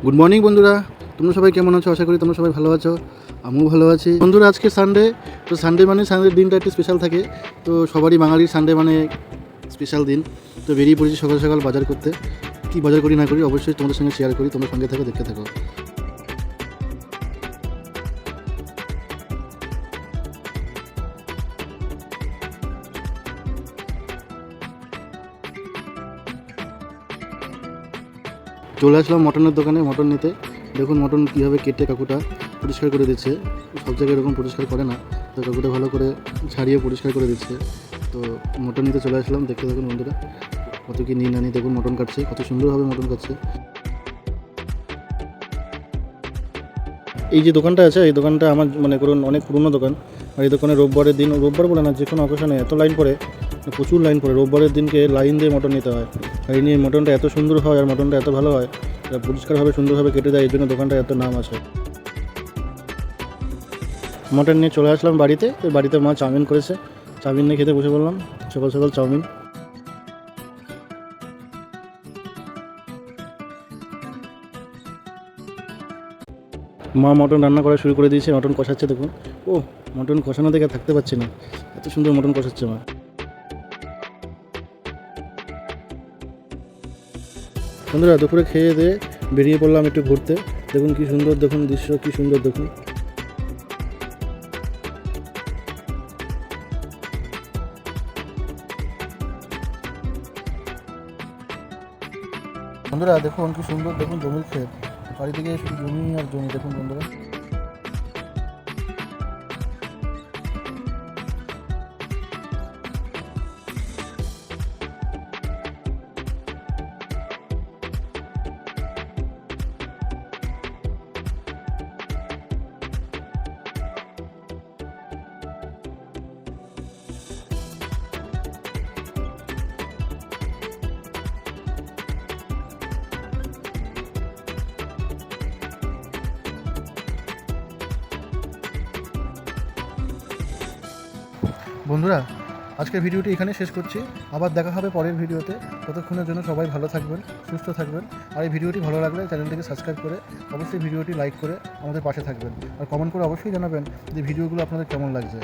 Good morning বন্ধুরা, তোমরা সবাই কেমন আছো? আশা করি তোমরা সবাই ভালো আছো, আমিও ভালো আছি। বন্ধুরা, আজকে সানডে, তো সানডে মানে সানডের দিনটা একটু স্পেশাল থাকে। তো সবারই বাঙালির সানডে মানে স্পেশাল দিন। তো বেরিয়ে পড়েছি সকাল সকাল বাজার করতে। কী বাজার করি না করি অবশ্যই তোমাদের সঙ্গে শেয়ার করি, তোমরা সঙ্গে থাকো, দেখতে থাকো। চলে আসলাম মটনের দোকানে মটন নিতে। দেখুন মটন কীভাবে কেটে কাকুটা পরিষ্কার করে দিচ্ছে। সব জায়গায় এরকম পরিষ্কার করে না, তো কাকুটা ভালো করে ছাড়িয়ে পরিষ্কার করে দিচ্ছে। তো মটন নিতে চলে আসলাম, দেখতে দেখুন বন্ধুরা কত কি নিয়ে নানি। দেখুন মটন কাটছে, কত সুন্দরভাবে মটন কাটছে। এই যে দোকানটা আছে, এই দোকানটা আমার মনে করুন অনেক পুরনো দোকান। আর এই দোকানে রোববারের দিন, রোববার বলে না, যে কোনো অকেশনে এত লাইন পড়ে, প্রচুর লাইন পড়ে। রোববারের দিনকে লাইন দিয়ে মটন নিতে হয়। আর এই নিয়ে মটনটা এত সুন্দর হয় আর মটনটা এত ভালো হয়, পরিষ্কারভাবে সুন্দরভাবে কেটে দেয়, এই জন্য দোকানটা এত নাম আছে। মটন নিয়ে চলে আসলাম বাড়িতে। তো বাড়িতে মা চাউমিন করেছে, চাউমিন নিয়ে খেতে বসে বললাম। সকাল সকাল চাউমিন। মা মটন রান্না করা শুরু করে দিয়েছে, মটন কষাচ্ছে দেখুন। ও, মটন কষানো দেখে থাকতে পারছি না, এত সুন্দর মটন কষাচ্ছে মা। বন্ধুরা, দুপুরে খেয়ে দিয়ে বেরিয়ে পড়লাম একটু ঘুরতে। দেখুন কি সুন্দর, দেখুন দৃশ্য কি সুন্দর দেখুন। বন্ধুরা দেখুন কি সুন্দর, দেখুন জমির ক্ষেত, বাড়ি থেকে শুধু জমি আর জমি। দেখুন বন্ধুরা, বন্ধুরা আজকের ভিডিওটি এখানে শেষ করছি। আবার দেখা হবে পরের ভিডিওতে। ততক্ষণের জন্য সবাই ভালো থাকবেন, সুস্থ থাকবেন। আর এই ভিডিওটি ভালো লাগলে চ্যানেলটিকে সাবস্ক্রাইব করে অবশ্যই ভিডিওটি লাইক করে আমাদের পাশে থাকবেন। আর কমেন্ট করে অবশ্যই জানাবেন যে ভিডিওগুলো আপনাদের কেমন লাগছে।